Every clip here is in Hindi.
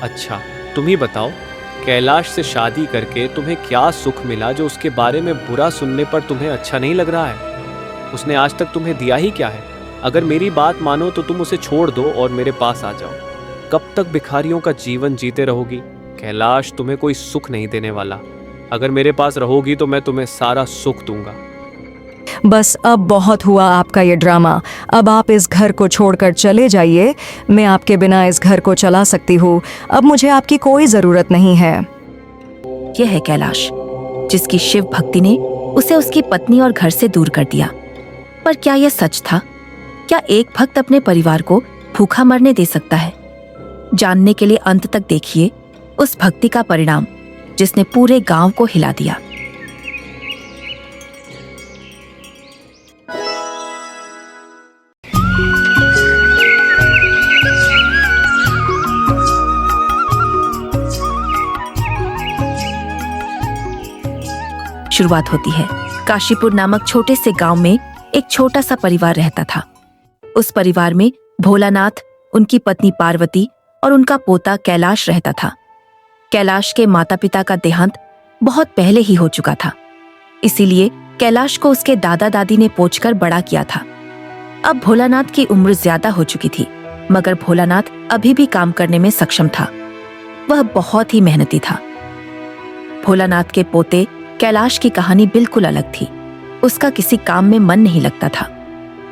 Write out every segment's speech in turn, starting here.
अच्छा, तुम ही बताओ, कैलाश से शादी करके तुम्हें क्या सुख मिला जो उसके बारे में बुरा सुनने पर तुम्हें अच्छा नहीं लग रहा है? उसने आज तक तुम्हें दिया ही क्या है? अगर मेरी बात मानो तो तुम उसे छोड़ दो और मेरे पास आ जाओ। कब तक भिखारियों का जीवन जीते रहोगी? कैलाश तुम्हें कोई सुख नहीं देने वाला। अगर मेरे पास रहोगी तो मैं तुम्हें सारा सुख दूंगा। बस अब बहुत हुआ आपका ये ड्रामा। अब आप इस घर को छोड़कर चले जाइए। मैं आपके बिना इस घर को चला सकती हूँ। अब मुझे आपकी कोई ज़रूरत नहीं है। यह है कैलाश, जिसकी शिव भक्ति ने उसे उसकी पत्नी और घर से दूर कर दिया। पर क्या यह सच था? क्या एक भक्त अपने परिवार को भूखा मरने दे सकता है? जानने के लिए अंत तक देखिए उस भक्ति का परिणाम, जिसने पूरे गांव को हिला दिया। शुरुआत होती है। काशीपुर नामक छोटे से गांव में एक छोटा सा परिवार रहता था। उस परिवार में भोलानाथ, उनकी पत्नी पार्वती और उनका पोता कैलाश रहता था। कैलाश के माता पिता का देहांत बहुत पहले ही हो चुका था, इसीलिए कैलाश को उसके दादा दादी ने पोछकर बड़ा किया था। अब भोलानाथ की उम्र ज्यादा हो चुकी थी, मगर भोलानाथ अभी भी काम करने में सक्षम था। वह बहुत ही मेहनती था। भोलानाथ के पोते कैलाश की कहानी बिल्कुल अलग थी। उसका किसी काम में मन नहीं लगता था।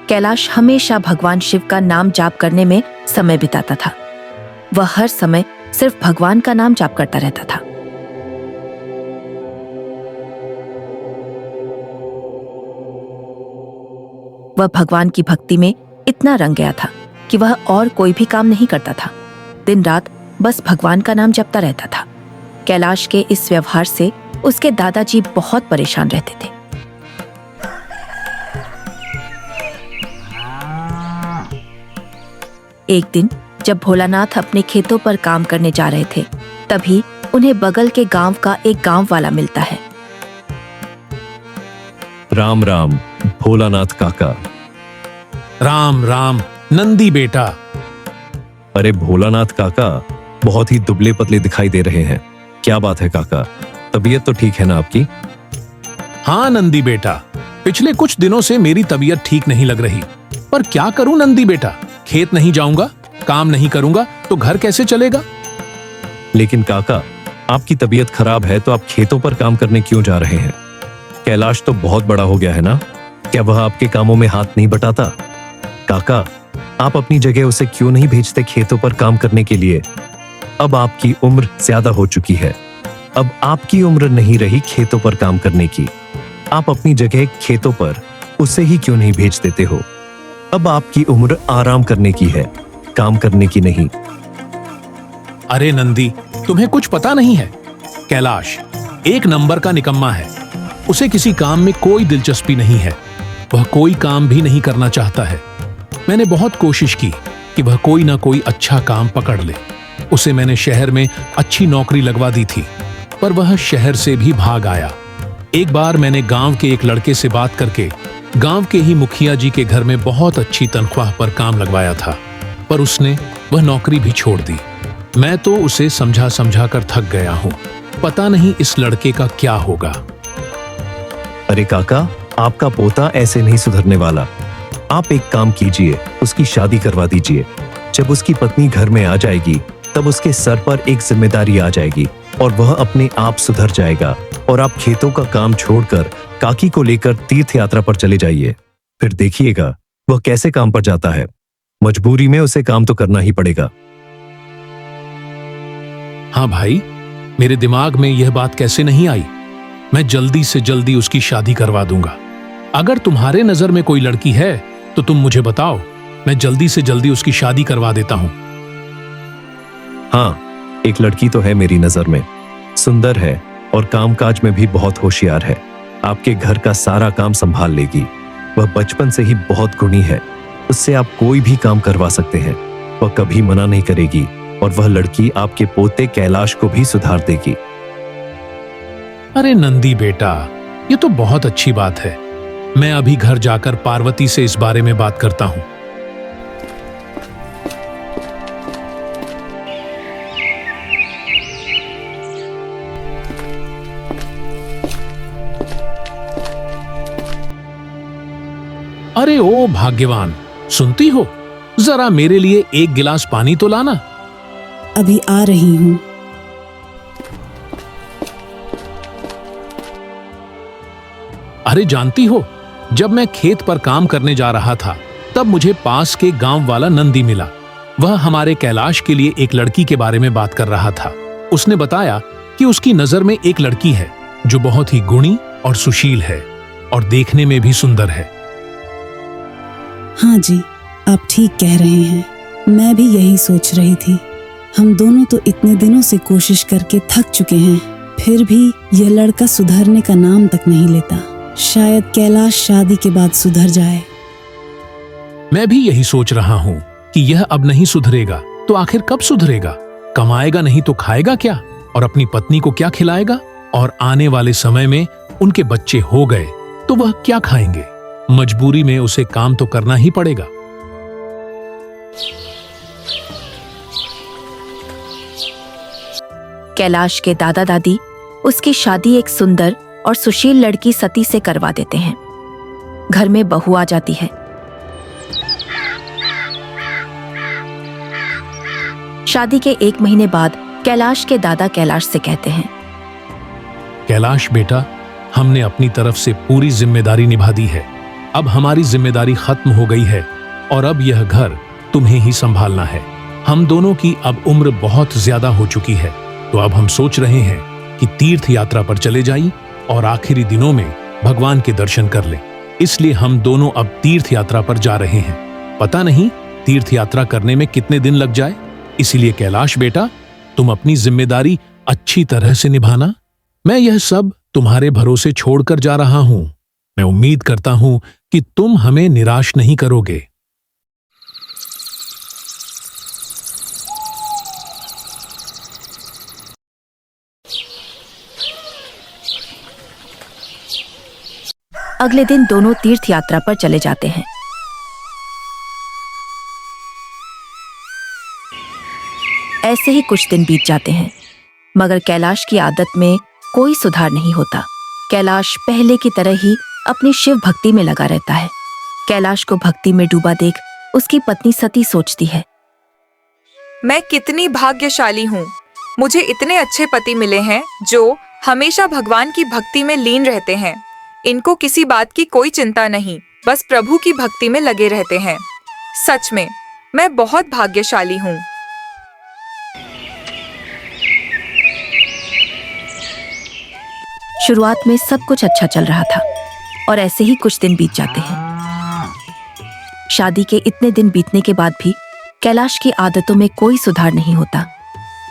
कैलाश हमेशा भगवान शिव का नाम जाप करने में समय बिताता था। वह हर समय सिर्फ भगवान का नाम जाप करता रहता था। वह भगवान की भक्ति में इतना रंग गया था कि वह और कोई भी काम नहीं करता था। दिन रात बस भगवान का नाम जपता रहता था। कैलाश के इस व्यवहार से उसके दादाजी बहुत परेशान रहते थे। एक दिन जब भोलानाथ अपने खेतों पर काम करने जा रहे थे, तभी उन्हें बगल के गांव का एक गांव वाला मिलता है। राम राम भोलानाथ काका। राम राम नंदी बेटा। अरे भोलानाथ काका, बहुत ही दुबले पतले दिखाई दे रहे हैं। क्या बात है काका, तबीयत तो ठीक है ना आपकी? हाँ नंदी बेटा, पिछले कुछ दिनों से मेरी तबीयत ठीक नहीं लग रही। पर क्या करूं नंदी बेटा, खेत नहीं जाऊंगा, काम नहीं करूंगा तो घर कैसे चलेगा? लेकिन काका, आपकी तबीयत खराब है तो आप खेतों पर काम करने क्यों जा रहे हैं? कैलाश तो बहुत बड़ा हो गया है ना, क्या वह आपके कामों में हाथ नहीं बटाता? काका, आप अपनी जगह उसे क्यों नहीं भेजते खेतों पर काम करने के लिए? अब आपकी उम्र ज्यादा हो चुकी है। अब आपकी उम्र नहीं रही खेतों पर काम करने की। आप अपनी जगह खेतों पर उसे ही क्यों नहीं भेज देते हो? अब आपकी उम्र आराम करने की है, काम करने की नहीं। अरे नंदी, तुम्हें कुछ पता नहीं है। कैलाश एक नंबर का निकम्मा है। उसे किसी काम में कोई दिलचस्पी नहीं है। वह कोई काम भी नहीं करना चाहता है। मैंने बहुत कोशिश की कि वह कोई ना कोई अच्छा काम पकड़ ले। उसे मैंने शहर में अच्छी नौकरी लगवा दी थी, पर वह शहर से भी भाग आया। एक बार मैंने गांव के एक लड़के से बात करके गांव के ही मुखिया जी के घर में बहुत अच्छी तनख्वाह पर काम लगवाया था, पर उसने वह नौकरी भी छोड़ दी। मैं तो उसे समझा समझा कर थक गया हूँ। पता नहीं इस लड़के का क्या होगा। अरे काका, आपका पोता ऐसे नहीं सुधरने वाला। आप एक काम कीजिए, उसकी शादी करवा दीजिए। जब उसकी पत्नी घर में आ जाएगी तब उसके सर पर एक जिम्मेदारी आ जाएगी और वह अपने आप सुधर जाएगा। और आप खेतों का काम छोड़कर काकी को लेकर तीर्थ यात्रा पर चले जाइए। फिर देखिएगा वह कैसे काम पर जाता है। मजबूरी में उसे काम तो करना ही पड़ेगा। हाँ भाई, मेरे दिमाग में यह बात कैसे नहीं आई। मैं जल्दी से जल्दी उसकी शादी करवा दूंगा। अगर तुम्हारे नजर में कोई लड़की है तो तुम मुझे बताओ, मैं जल्दी से जल्दी उसकी शादी करवा देता हूं। हाँ, एक लड़की तो है मेरी नजर में। सुंदर है और कामकाज में भी बहुत होशियार है। आपके घर का सारा काम संभाल लेगी। वह बचपन से ही बहुत गुणी है। उससे आप कोई भी काम करवा सकते हैं। वह कभी मना नहीं करेगी और वह लड़की आपके पोते कैलाश को भी सुधार देगी। अरे नंदी बेटा, ये तो बहुत अच्छी बात है। मैं अभी घर जाकर पार्वती से इस बारे में बात करता हूं। अरे ओ भाग्यवान, सुनती हो? जरा मेरे लिए एक गिलास पानी तो लाना। अभी आ रही हूँ। अरे जानती हो, जब मैं खेत पर काम करने जा रहा था तब मुझे पास के गांव वाला नंदी मिला। वह हमारे कैलाश के लिए एक लड़की के बारे में बात कर रहा था। उसने बताया कि उसकी नजर में एक लड़की है जो बहुत ही गुणी और सुशील है और देखने में भी सुंदर है। हाँ जी, आप ठीक कह रहे हैं। मैं भी यही सोच रही थी। हम दोनों तो इतने दिनों से कोशिश करके थक चुके हैं, फिर भी यह लड़का सुधरने का नाम तक नहीं लेता। शायद कैलाश शादी के बाद सुधर जाए। मैं भी यही सोच रहा हूँ कि यह अब नहीं सुधरेगा तो आखिर कब सुधरेगा? कमाएगा नहीं तो खाएगा क्या, और अपनी पत्नी को क्या खिलाएगा? और आने वाले समय में उनके बच्चे हो गए तो वह क्या खाएंगे? मजबूरी में उसे काम तो करना ही पड़ेगा। कैलाश के दादा दादी उसकी शादी एक सुंदर और सुशील लड़की सती से करवा देते हैं। घर में बहू आ जाती है। शादी के 1 महीने बाद कैलाश के दादा कैलाश से कहते हैं, कैलाश बेटा, हमने अपनी तरफ से पूरी जिम्मेदारी निभा दी है। अब हमारी जिम्मेदारी खत्म हो गई है और अब यह घर तुम्हें ही संभालना है। हम दोनों की अब उम्र बहुत ज्यादा हो चुकी है, तो अब हम सोच रहे हैं कि तीर्थ यात्रा पर चले जाएं और आखिरी दिनों में भगवान के दर्शन कर लें। इसलिए हम दोनों अब तीर्थ यात्रा पर जा रहे हैं। पता नहीं तीर्थ यात्रा करने में कितने दिन लग जाए, इसीलिए कैलाश बेटा, तुम अपनी जिम्मेदारी अच्छी तरह से निभाना। मैं यह सब तुम्हारे भरोसे छोड़कर जा रहा हूं। मैं उम्मीद करता हूं कि तुम हमें निराश नहीं करोगे। अगले दिन दोनों तीर्थ यात्रा पर चले जाते हैं। ऐसे ही कुछ दिन बीत जाते हैं, मगर कैलाश की आदत में कोई सुधार नहीं होता। कैलाश पहले की तरह ही अपनी शिव भक्ति में लगा रहता है। कैलाश को भक्ति में डूबा देख उसकी पत्नी सती सोचती है, मैं कितनी भाग्यशाली हूँ। मुझे इतने अच्छे पति मिले हैं जो हमेशा भगवान की भक्ति में लीन रहते हैं। इनको किसी बात की कोई चिंता नहीं, बस प्रभु की भक्ति में लगे रहते हैं। सच में मैं बहुत भाग्यशाली हूँ। शुरुआत में सब कुछ अच्छा चल रहा था और ऐसे ही कुछ दिन बीत जाते हैं। शादी के इतने दिन बीतने के बाद भी कैलाश की आदतों में कोई सुधार नहीं होता।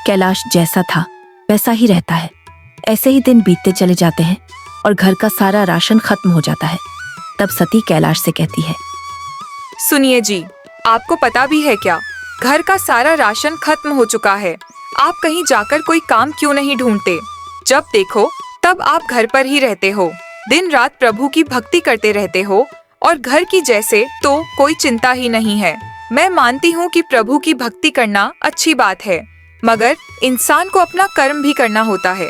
कैलाश जैसा था वैसा ही रहता है। ऐसे ही दिन बीतते चले जाते हैं और घर का सारा राशन खत्म हो जाता है। तब सती कैलाश से कहती है, सुनिए जी, आपको पता भी है क्या, घर का सारा राशन खत्म हो चुका है। आप कहीं जाकर कोई काम क्यों नहीं ढूंढते? जब देखो तब आप घर पर ही रहते हो, दिन रात प्रभु की भक्ति करते रहते हो और घर की जैसे तो कोई चिंता ही नहीं है। मैं मानती हूँ कि प्रभु की भक्ति करना अच्छी बात है, मगर इंसान को अपना कर्म भी करना होता है।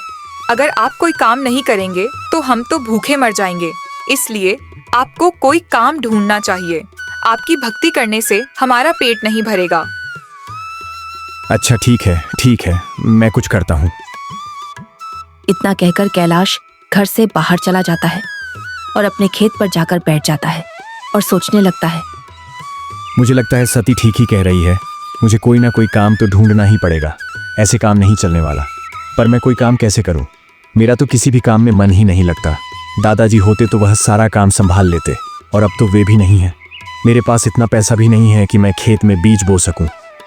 अगर आप कोई काम नहीं करेंगे तो हम तो भूखे मर जाएंगे। इसलिए आपको कोई काम ढूंढना चाहिए। आपकी भक्ति करने से हमारा पेट नहीं भरेगा। अच्छा ठीक है, मैं कुछ करता हूँ। इतना कहकर कैलाश घर से बाहर चला जाता है और अपने खेत पर जाकर बैठ जाता है और सोचने लगता है, मुझे लगता है सती ठीक ही कह रही है। मुझे कोई ना कोई काम तो ढूंढना ही पड़ेगा। ऐसे काम नहीं चलने वाला। पर मैं कोई काम कैसे करूं? मेरा तो किसी भी काम में मन ही नहीं लगता। दादाजी होते तो वह सारा काम संभाल लेते, और अब तो वे भी नहीं हैं। मेरे पास इतना पैसा भी नहीं है कि मैं खेत में बीज बो सकूं।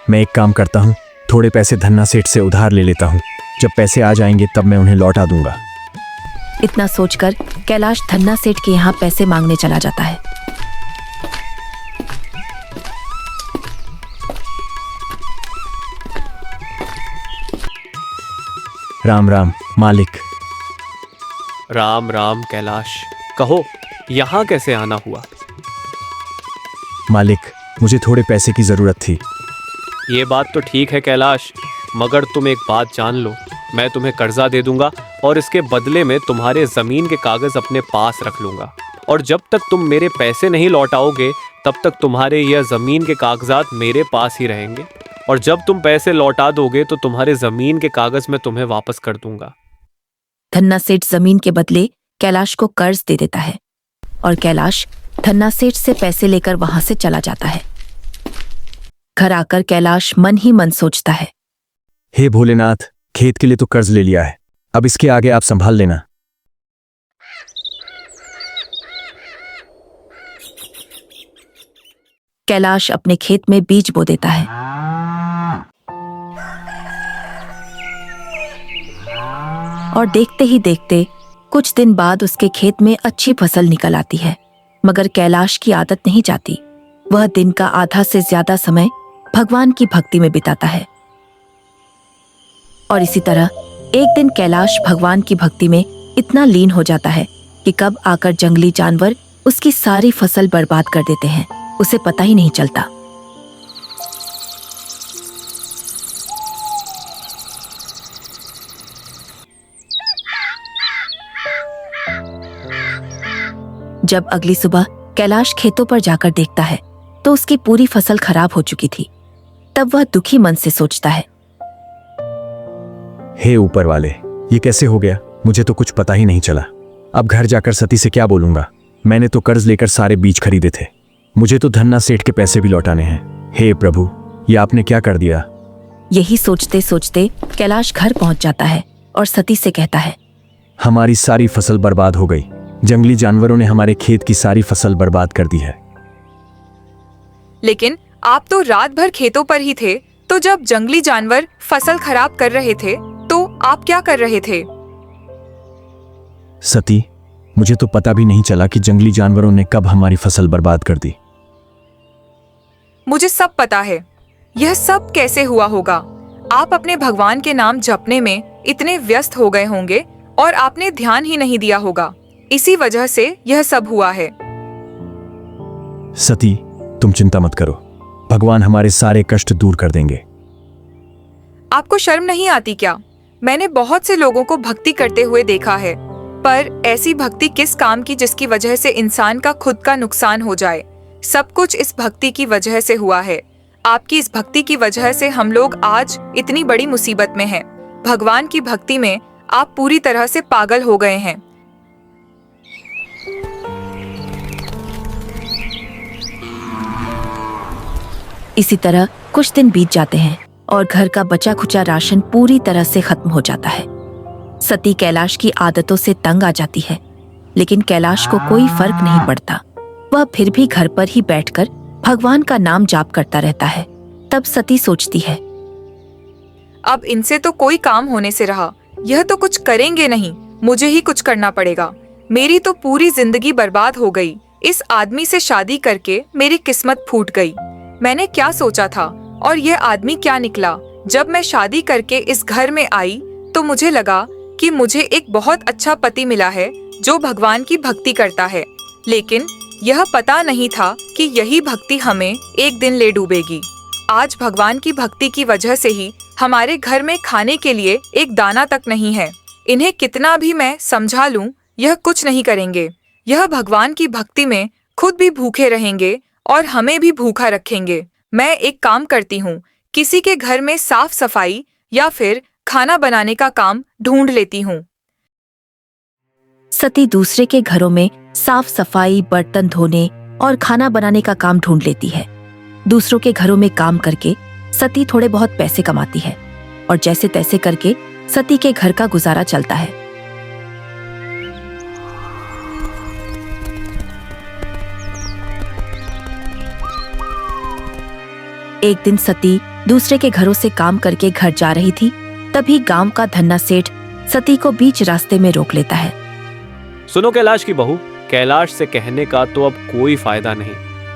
मैं एक काम करता हूं, थोड़े पैसे धन्ना सेठ से उधार ले लेता हूं। जब पैसे आ जाएंगे तब मैं उन्हें लौटा दूंगा। इतना सोचकर कैलाश धन्ना सेठ के यहाँ पैसे मांगने चला जाता है। राम राम मालिक। राम राम कैलाश, कहो यहाँ कैसे आना हुआ? मालिक, मुझे थोड़े पैसे की जरूरत थी। ये बात तो ठीक है कैलाश, मगर तुम एक बात जान लो, मैं तुम्हें कर्जा दे दूंगा और इसके बदले में तुम्हारे जमीन के कागज अपने पास रख लूंगा और जब तक तुम मेरे पैसे नहीं लौटाओगे तब तक तुम्हारे यह जमीन के कागजात मेरे पास ही रहेंगे, और जब तुम पैसे लौटा दोगे तो तुम्हारे जमीन के कागज मैं तुम्हें वापस कर दूंगा। धन्ना सेठ जमीन के बदले कैलाश को कर्ज दे देता है और कैलाश धन्ना सेठ से पैसे लेकर वहां से चला जाता है। घर आकर कैलाश मन ही मन सोचता है, हे भोलेनाथ, खेत के लिए तो कर्ज ले लिया है, अब इसके आगे आप संभाल लेना। कैलाश अपने खेत में बीज बो देता है। और देखते ही देखते कुछ दिन बाद उसके खेत में अच्छी फसल निकल आती है। मगर कैलाश की आदत नहीं जाती, वह दिन का आधा से ज्यादा समय भगवान की भक्ति में बिताता है। और इसी तरह एक दिन कैलाश भगवान की भक्ति में इतना लीन हो जाता है कि कब आकर जंगली जानवर उसकी सारी फसल बर्बाद कर देते हैं, उसे पता ही नहीं चलता। जब अगली सुबह कैलाश खेतों पर जाकर देखता है तो उसकी पूरी फसल खराब हो चुकी थी। तब वह दुखी मन से सोचता है, हे ऊपर वाले, ये कैसे हो गया? मुझे तो कुछ पता ही नहीं चला। अब घर जाकर सती से क्या बोलूंगा? मैंने तो कर्ज लेकर सारे बीज खरीदे थे, मुझे तो धन्ना सेठ के पैसे भी लौटाने हैं। हे प्रभु, ये आपने क्या कर दिया? यही सोचते सोचते कैलाश घर पहुंच जाता है और सती से कहता है, हमारी सारी फसल बर्बाद हो गई। जंगली जानवरों ने हमारे खेत की सारी फसल बर्बाद कर दी है। लेकिन आप तो रात भर खेतों पर ही थे, तो जब जंगली जानवर फसल खराब कर रहे थे तो आप क्या कर रहे थे? सती, मुझे तो पता भी नहीं चला कि जंगली जानवरों ने कब हमारी फसल बर्बाद कर दी। मुझे सब पता है, यह सब कैसे हुआ होगा। आप अपने भगवान के नाम जपने में इतने व्यस्त हो गए होंगे और आपने ध्यान ही नहीं दिया होगा, इसी वजह से यह सब हुआ है। सती, तुम चिंता मत करो, भगवान हमारे सारे कष्ट दूर कर देंगे। आपको शर्म नहीं आती क्या? मैंने बहुत से लोगों को भक्ति करते हुए देखा है, पर ऐसी भक्ति किस काम की जिसकी वजह से इंसान का खुद का नुकसान हो जाए। सब कुछ इस भक्ति की वजह से हुआ है। आपकी इस भक्ति की वजह से हम लोग आज इतनी बड़ी मुसीबत में हैं। भगवान की भक्ति में आप पूरी तरह से पागल हो गए हैं। इसी तरह कुछ दिन बीत जाते हैं और घर का बचा खुचा राशन पूरी तरह से खत्म हो जाता है। सती कैलाश की आदतों से तंग आ जाती है, लेकिन कैलाश को कोई फर्क नहीं पड़ता। वह फिर भी घर पर ही बैठकर भगवान का नाम जाप करता रहता है। तब सती सोचती है, अब इनसे तो कोई काम होने से रहा, यह तो कुछ करेंगे नहीं, मुझे ही कुछ करना पड़ेगा। मेरी तो पूरी जिंदगी बर्बाद हो गई। इस आदमी से शादी करके मेरी किस्मत फूट गई। मैंने क्या सोचा था और यह आदमी क्या निकला। जब मैं शादी करके इस घर में आई तो मुझे लगा कि मुझे एक बहुत अच्छा पति मिला है जो भगवान की भक्ति करता है, लेकिन यह पता नहीं था कि यही भक्ति हमें एक दिन ले डूबेगी। आज भगवान की भक्ति की वजह से ही हमारे घर में खाने के लिए एक दाना तक नहीं है। इन्हें कितना भी मैं समझा लूं, यह कुछ नहीं करेंगे। यह भगवान की भक्ति में खुद भी भूखे रहेंगे और हमें भी भूखा रखेंगे। मैं एक काम करती हूँ, किसी के घर में साफ सफाई या फिर खाना बनाने का काम ढूंढ लेती हूँ। सती दूसरे के घरों में साफ सफाई, बर्तन धोने और खाना बनाने का काम ढूंढ लेती है। दूसरों के घरों में काम करके सती थोड़े बहुत पैसे कमाती है और जैसे तैसे करके सती के घर का गुजारा चलता है। एक दिन सती दूसरे के घरों से काम करके घर जा रही थी, तभी गांव का धन्ना सेठ सती को बीच रास्ते में रोक लेता है। सुनो कैलाश की बहू, कैलाश से कहने का तो अब कोई फायदा नहीं।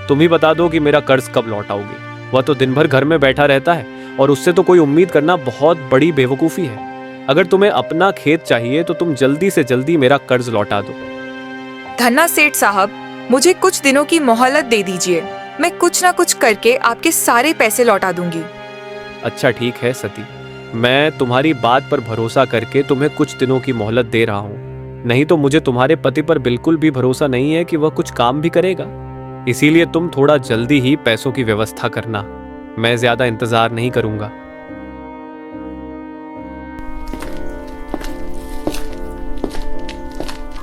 तुम ही बता दो कि मेरा कर्ज कब लौटाओगे। वह तो दिन भर घर में बैठा रहता है और उससे तो कोई उम्मीद करना बहुत बड़ी बेवकूफ़ी है। अगर तुम्हें अपना खेत चाहिए तो तुम जल्दी से जल्दी मेरा कर्ज लौटा दो। धन्ना सेठ साहब, मुझे कुछ दिनों की मोहलत दे दीजिए। मैं कुछ ना कुछ करके आपके सारे पैसे लौटा दूंगी। अच्छा ठीक है सती, मैं तुम्हारी बात पर भरोसा करके तुम्हें कुछ दिनों की मोहलत दे रहा हूँ। नहीं तो मुझे तुम्हारे पति पर बिल्कुल भी भरोसा नहीं है कि वह कुछ काम भी करेगा। इसीलिए तुम थोड़ा जल्दी ही पैसों की व्यवस्था करना। मैं ज्यादा इंतजार नहीं करूंगा।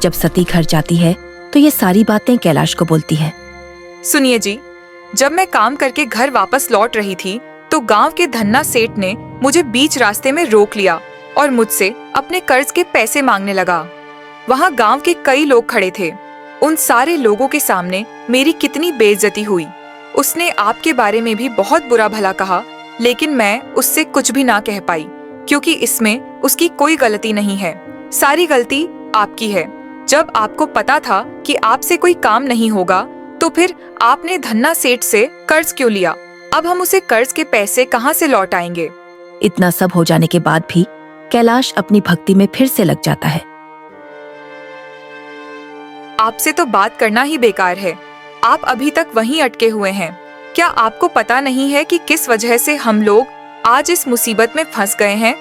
जब सती घर जाती है तो ये सारी बातें कैलाश को बोलती है। सुनिए जी, जब मैं काम करके घर वापस लौट रही थी तो गांव के धन्ना सेठ ने मुझे बीच रास्ते में रोक लिया और मुझसे अपने कर्ज के पैसे मांगने लगा। वहां गांव के कई लोग खड़े थे। उन सारे लोगों के सामने मेरी कितनी बेइज्जती हुई। उसने आपके बारे में भी बहुत बुरा भला कहा, लेकिन मैं उससे कुछ भी ना कह पाई क्योंकि इसमें उसकी कोई गलती नहीं है। सारी गलती आपकी है। जब आपको पता था कि आपसे कोई काम नहीं होगा तो फिर आपने धन्ना सेठ से कर्ज क्यों लिया? अब हम उसे कर्ज के पैसे कहाँ से लौटाएंगे? इतना सब हो जाने के बाद भी कैलाश अपनी भक्ति में फिर से लग जाता है। आपसे तो बात करना ही बेकार है। आप अभी तक वहीं अटके हुए हैं। क्या आपको पता नहीं है कि किस वजह से हम लोग आज इस मुसीबत में फंस गए हैं?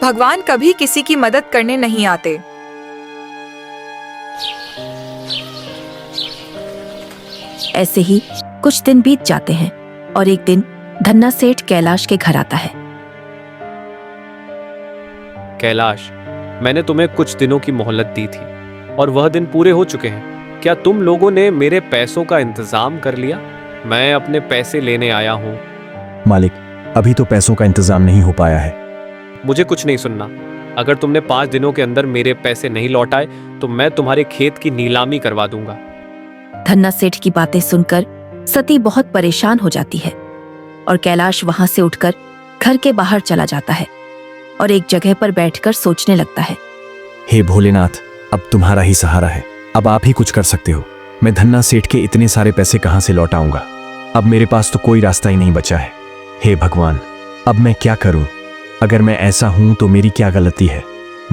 भगवान कभी किसी की मदद करने नहीं आते। ऐसे ही कुछ दिन बीत जाते हैं और एक दिन धन्ना सेठ कैलाश के घर आता है। कैलाश, मैंने तुम्हें कुछ दिनों की मोहलत दी थी और वह दिन पूरे हो चुके हैं। क्या तुम लोगों ने मेरे पैसों का इंतजाम कर लिया? मैं अपने पैसे लेने आया हूँ। मालिक, अभी तो पैसों का इंतजाम नहीं हो पाया है। मुझे कुछ नहीं सुनना। अगर तुमने 5 दिनों के अंदर मेरे पैसे नहीं लौटाए तो मैं तुम्हारे खेत की नीलामी करवा दूंगा। धन्ना सेठ की बातें सुनकर सती बहुत परेशान हो जाती है और कैलाश वहां से उठकर घर के बाहर चला जाता है और एक जगह पर बैठकर सोचने लगता है। हे भोलेनाथ, अब तुम्हारा ही सहारा है। अब आप ही कुछ कर सकते हो। मैं धन्ना सेठ के इतने सारे पैसे कहां से लौटाऊंगा? अब मेरे पास तो कोई रास्ता ही नहीं बचा है। हे भगवान, अब मैं क्या करूं? अगर मैं ऐसा हूं तो मेरी क्या गलती है?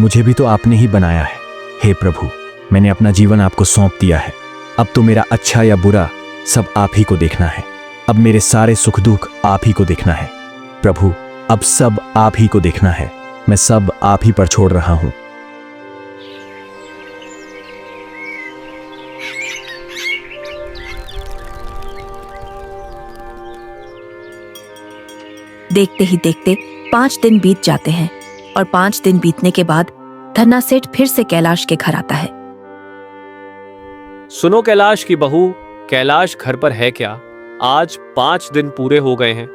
मुझे भी तो आपने ही बनाया है। हे प्रभु, मैंने अपना जीवन आपको सौंप दिया है। अब तो मेरा अच्छा या बुरा सब आप ही को देखना है। अब मेरे सारे सुख दुख आप ही को देखना है। प्रभु, अब सब आप ही को देखना है। मैं सब आप ही पर छोड़ रहा हूं। देखते ही देखते 5 दिन बीत जाते हैं और 5 दिन बीतने के बाद धन्ना सेठ फिर से कैलाश के घर आता है। सुनो कैलाश की बहू, कैलाश घर पर है क्या? आज 5 दिन पूरे हो गए हैं।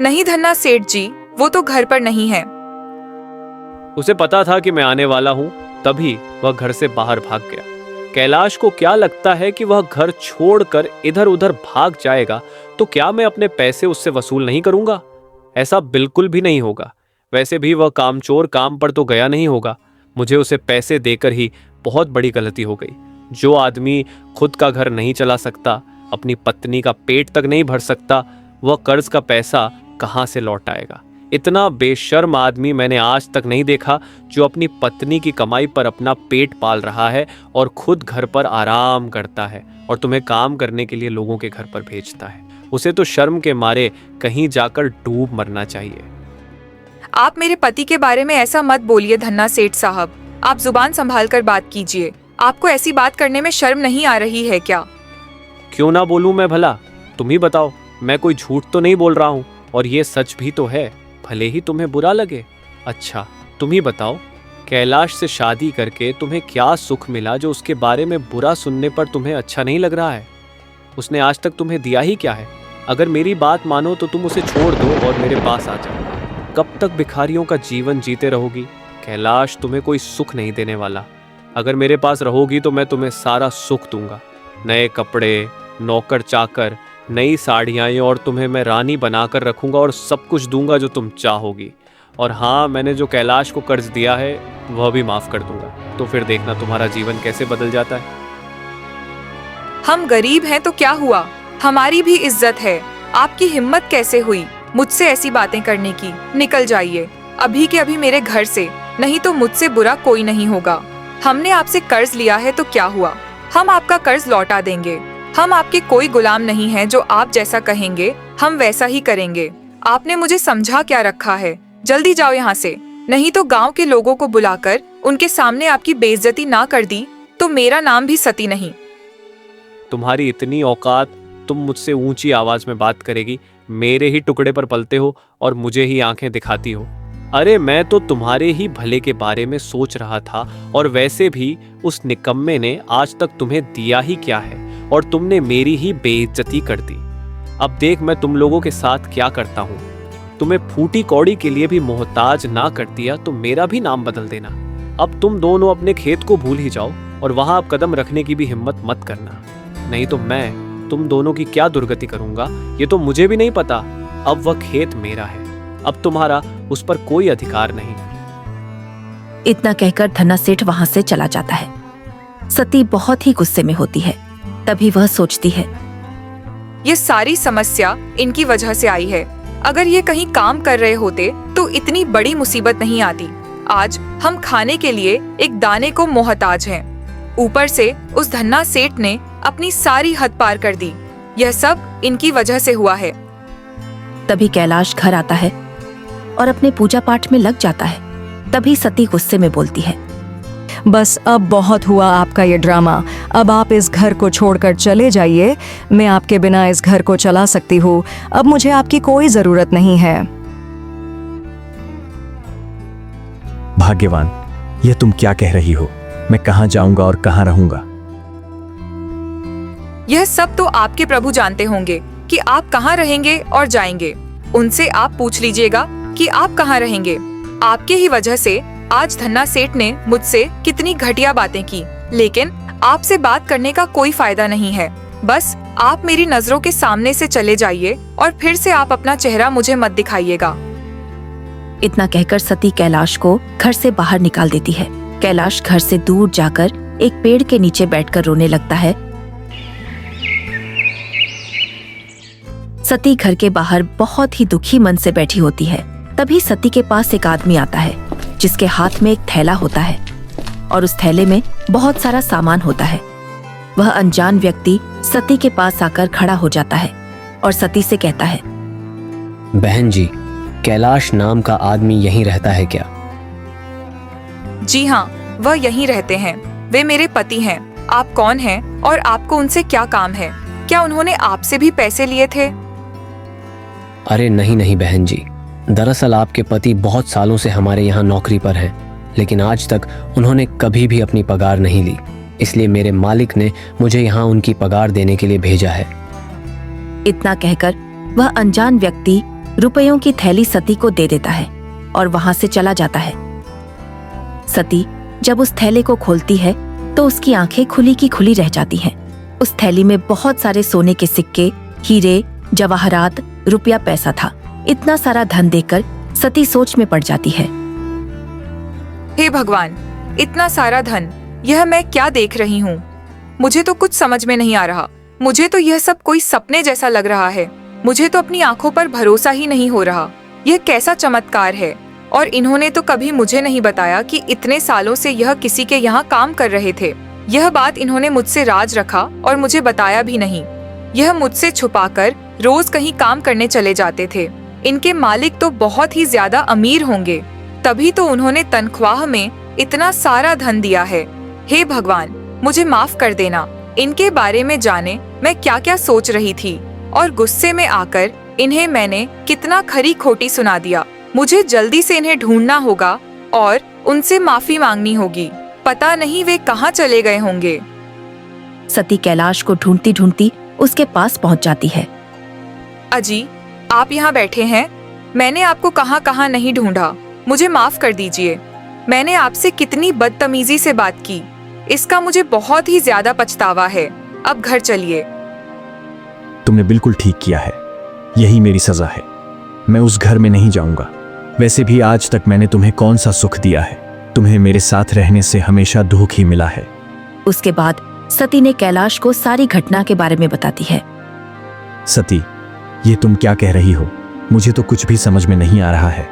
नहीं धन्ना सेठ जी, वो तो घर पर नहीं है। उसे पता था कि मैं आने वाला हूं, तभी वह घर से बाहर भाग गया। कैलाश को क्या लगता है कि वह घर छोड़कर इधर उधर भाग जाएगा तो क्या मैं अपने पैसे उससे वसूल नहीं करूंगा? ऐसा बिल्कुल भी नहीं होगा। वैसे भी वह कामचोर काम पर तो गया नहीं होगा। मुझे उसे पैसे देकर ही बहुत बड़ी गलती हो गई। जो आदमी खुद का घर नहीं चला सकता, अपनी पत्नी का पेट तक नहीं भर सकता, वह कर्ज का पैसा कहां से लौटाएगा? इतना बेशर्म आदमी मैंने आज तक नहीं देखा जो अपनी पत्नी की कमाई पर अपना पेट पाल रहा है और खुद घर पर आराम करता है और तुम्हें काम करने के लिए लोगों के घर पर भेजता है। उसे तो शर्म के मारे कहीं जाकर डूब मरना चाहिए। आप मेरे पति के बारे में ऐसा मत बोलिए धन्ना सेठ साहब। आप जुबान संभाल कर बात कीजिए। आपको ऐसी बात करने में शर्म नहीं आ रही है क्या? क्यों ना बोलूं मैं भला? तुम ही बताओ। मैं कोई झूठ तो नहीं बोल रहा हूं और ये सच भी तो है, भले ही तुम्हें बुरा लगे। अच्छा, तुम ही बताओ, कैलाश से शादी करके तुम्हें क्या सुख मिला जो उसके बारे में बुरा सुनने पर तुम्हें अच्छा नहीं लग रहा है? उसने आज तक तुम्हें दिया ही क्या है? अगर मेरी बात मानो तो तुम उसे छोड़ दो और मेरे पास आ जाओ। कब तक भिखारियों का जीवन जीते रहोगी? कैलाश तुम्हें कोई सुख नहीं देने वाला। अगर मेरे पास रहोगी तो मैं तुम्हें सारा सुख दूंगा। नए कपड़े, नौकर चाकर, नई साड़ियाँ और तुम्हें मैं रानी बनाकर रखूंगा और सब कुछ दूंगा जो तुम चाहोगी। और हाँ, मैंने जो कैलाश को कर्ज दिया है वह भी माफ कर दूंगा। तो फिर देखना तुम्हारा जीवन कैसे बदल जाता है। हम गरीब हैं तो क्या हुआ, हमारी भी इज्जत है। आपकी हिम्मत कैसे हुई मुझसे ऐसी बातें करने की? निकल जाइए अभी के अभी मेरे घर से, नहीं तो मुझसे बुरा कोई नहीं होगा। हमने आपसे कर्ज लिया है तो क्या हुआ, हम आपका कर्ज लौटा देंगे। हम आपके कोई गुलाम नहीं हैं। जो आप जैसा कहेंगे हम वैसा ही करेंगे। आपने मुझे समझा क्या रखा है? जल्दी जाओ यहाँ से, नहीं तो गांव के लोगों को बुलाकर उनके सामने आपकी बेइज्जती ना कर दी तो मेरा नाम भी सती नहीं। तुम्हारी इतनी औकात, तुम मुझसे ऊंची आवाज में बात करेगी, मेरे ही टुकड़े पर पलते हो और मुझे ही आंखें दिखाती हो। अरे मैं तो तुम्हारे ही भले के बारे में सोच रहा था, और वैसे भी उस निकम्मे ने आज तक तुम्हें दिया ही क्या है, और तुमने मेरी ही बेइज्जती कर दी। अब देख मैं तुम लोगों के साथ क्या करता हूँ। तुम्हें फूटी कौड़ी के लिए भी मोहताज ना कर दिया तो मेरा भी नाम बदल देना। अब तुम दोनों अपने खेत को भूल ही जाओ और वहां अब कदम रखने की भी हिम्मत मत करना, नहीं तो मैं तुम दोनों की क्या दुर्गति करूंगा ये तो मुझे भी नहीं पता। अब वह खेत मेरा है, अब तुम्हारा उस पर कोई अधिकार नहीं। इतना कहकर धन्ना सेठ वहां से चला जाता है। सती बहुत ही गुस्से में होती है। तभी वह सोचती है, ये सारी समस्या इनकी वजह से आई है। अगर ये कहीं काम कर रहे होते तो इतनी बड़ी मुसीबत नहीं आती। आज हम खाने के लिए एक दाने को मोहताज हैं। ऊपर से उस धन्ना सेठ ने अपनी सारी हद पार कर दी। यह सब इनकी वजह से हुआ है। तभी कैलाश घर आता है और अपने पूजा पाठ में लग जाता है। तभी सती गुस्से में बोलती है, बस अब बहुत हुआ आपका ये ड्रामा। अब आप इस घर को छोड़कर चले जाइए। मैं आपके बिना इस घर को चला सकती हूँ। अब मुझे आपकी कोई जरूरत नहीं है। भाग्यवान, यह तुम क्या कह रही हो? मैं कहाँ जाऊंगा और कहाँ रहूंगा? यह सब तो आपके प्रभु जानते होंगे कि आप कहाँ रहेंगे और जाएंगे। उनसे आप पूछ लीजिएगा कि आप कहाँ रहेंगे। आपके ही वजह से आज धन्ना सेठ ने मुझसे कितनी घटिया बातें की, लेकिन आपसे बात करने का कोई फायदा नहीं है। बस आप मेरी नजरों के सामने से चले जाइए और फिर से आप अपना चेहरा मुझे मत दिखाइएगा। इतना कहकर सती कैलाश को घर से बाहर निकाल देती है। कैलाश घर से दूर जाकर एक पेड़ के नीचे बैठकर रोने लगता है। सती घर के बाहर बहुत ही दुखी मन से बैठी होती है। तभी सती के पास एक आदमी आता है जिसके हाथ में एक थैला होता है और उस थैले में बहुत सारा सामान होता है। वह अनजान व्यक्ति सती के पास आकर खड़ा हो जाता है और सती से कहता है, बहन जी, कैलाश नाम का आदमी यहीं रहता है क्या? जी हाँ, वह यहीं रहते हैं। वे मेरे पति हैं। आप कौन हैं और आपको उनसे क्या काम है? क्या उन्होंने आपसे भी पैसे लिए थे? अरे नहीं नहीं बहन जी, दरअसल आपके पति बहुत सालों से हमारे यहाँ नौकरी पर हैं, लेकिन आज तक उन्होंने कभी भी अपनी पगार नहीं ली। इसलिए मेरे मालिक ने मुझे यहाँ उनकी पगार देने के लिए भेजा है। इतना कहकर वह अनजान व्यक्ति रुपयों की थैली सती को दे देता है और वहां से चला जाता है। सती जब उस थैले को खोलती है तो उसकी आंखें खुली की खुली रह जाती हैं। उस थैली में बहुत सारे सोने के सिक्के, हीरे, जवाहरात, रुपया पैसा था। इतना सारा धन देखकर सती सोच में पड़ जाती है। हे भगवान, इतना सारा धन, यह मैं क्या देख रही हूँ? मुझे तो कुछ समझ में नहीं आ रहा। मुझे तो यह सब कोई सपने जैसा लग रहा है। मुझे तो अपनी आंखों पर भरोसा ही नहीं हो रहा। यह कैसा चमत्कार है? और इन्होंने तो कभी मुझे नहीं बताया कि इतने सालों से यह किसी के यहाँ काम कर रहे थे। यह बात इन्होंने मुझसे राज रखा और मुझे बताया भी नहीं। यह मुझसे छुपाकर रोज कहीं काम करने चले जाते थे। इनके मालिक तो बहुत ही ज्यादा अमीर होंगे, तभी तो उन्होंने तनख्वाह में इतना सारा धन दिया है। हे भगवान, मुझे माफ कर देना। इनके बारे में जाने मैं क्या क्या सोच रही थी और गुस्से में आकर इन्हें मैंने कितना खरी खोटी सुना दिया। मुझे जल्दी से इन्हें ढूंढना होगा और उनसे माफी मांगनी होगी। पता नहीं वे कहाँ चले गए होंगे। सती कैलाश को ढूंढती ढूंढती उसके पास पहुंच जाती है। अजी, आप यहाँ बैठे हैं? मैंने आपको कहाँ कहाँ नहीं ढूंढा। मुझे माफ कर दीजिए। मैंने आपसे कितनी बदतमीजी से बात की, इसका मुझे बहुत ही ज्यादा पछतावा है। अब घर चलिए। तुमने बिल्कुल ठीक किया है। यही मेरी सजा है। मैं उस घर में नहीं जाऊंगा। वैसे भी आज तक मैंने तुम्हें कौन सा सुख दिया है? तुम्हें मेरे साथ रहने से हमेशा दुख ही मिला है। उसके बाद सती ने कैलाश को सारी घटना के बारे में बताती है। सती, ये तुम क्या कह रही हो? मुझे तो कुछ भी समझ में नहीं आ रहा है।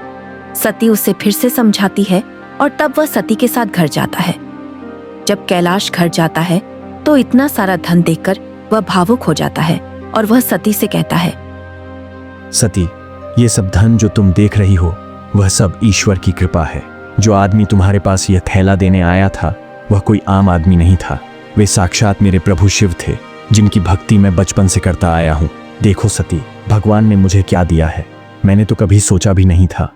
सती उसे फिर से समझाती है और तब वह सती के साथ घर जाता है। जब कैलाश घर जाता है तो इतना सारा धन देखकर वह भावुक हो जाता है और वह सती से कहता है, सती, ये सब धन जो तुम देख रही हो, वह सब ईश्वर की कृपा है। जो आदमी तुम्हारे पास यह थैला देने आया था वह कोई आम आदमी नहीं था। वे साक्षात मेरे प्रभु शिव थे, जिनकी भक्ति मैं बचपन से करता आया हूँ। देखो सती, भगवान ने मुझे क्या दिया है, मैंने तो कभी सोचा भी नहीं था।